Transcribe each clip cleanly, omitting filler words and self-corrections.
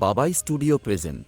বাবাই studio present.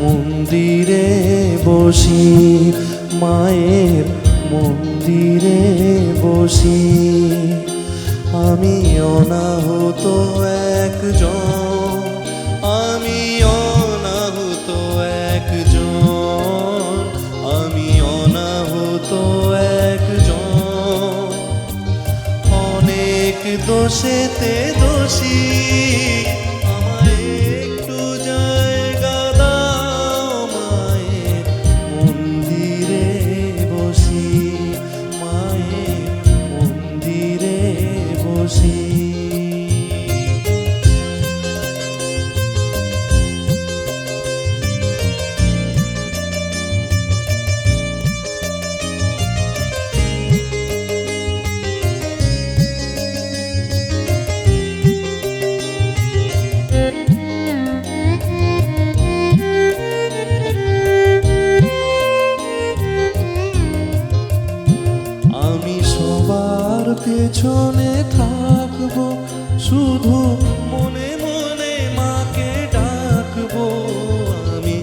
মন্দিরে বসি, মায়ের মন্দিরে বসি, আমি অনাহুত একজন, আমি অনাহুত একজন, আমি অনাহুত একজন, অনেক দোষেতে দোষী, পেছনে থাকবো, শুধু মনে মনে মাকে ডাকবো, আমি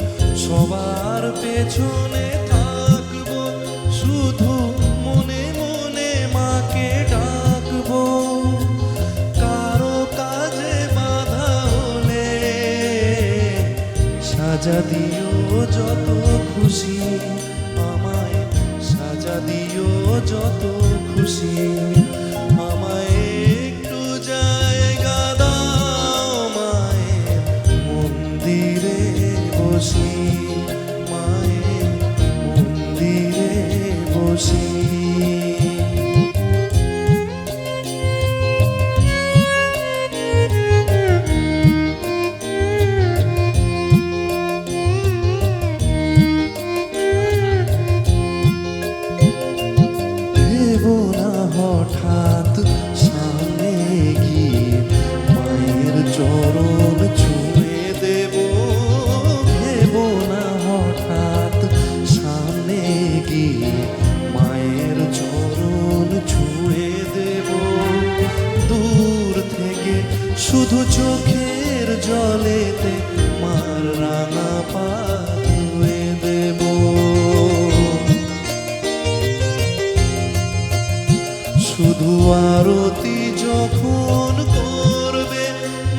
সবার পেছনে থাকবো, শুধু মনে মনে মাকে ডাকবো, কারো কাজে বাধা হলে সাজা দিও যত খুশি, আমায় সাজা দিও যত খুশি, আমায় একটু জায়গা দাও, মায়ের মন্দিরে বসি, মায়ের মন্দিরে বসি। হঠাৎ সামনে গিয়ে মায়ের চরণ ছুঁয়ে দেব, ভেব না হঠাৎ সামনে গিয়ে মায়ের চরণ ছুঁয়ে দেব, দূর থেকে শুধু চোখের জলেতে মার রাঙা পা ধুয়ে দেব, শুধু আরতি যখন করবে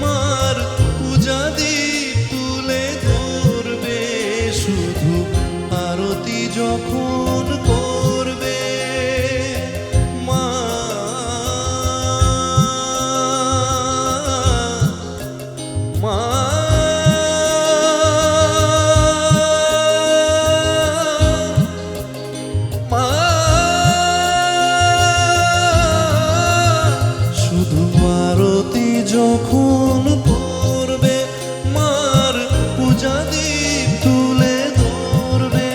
মার পূজা দীপ তুলে ধরবে, শুধু আরতি যখন করবে মা, মা যখন করবে মার পূজা দীপ তুলে ধরবে,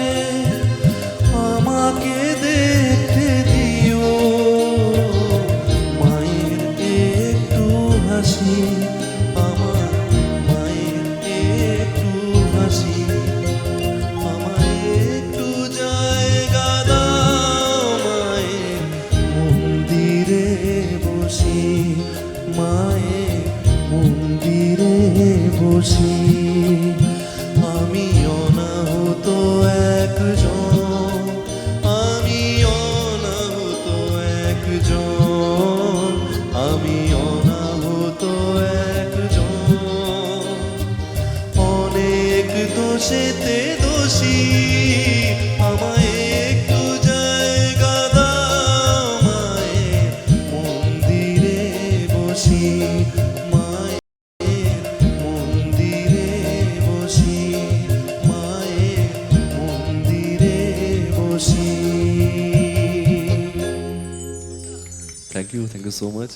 থ্যাংক ইউ সো মাচ।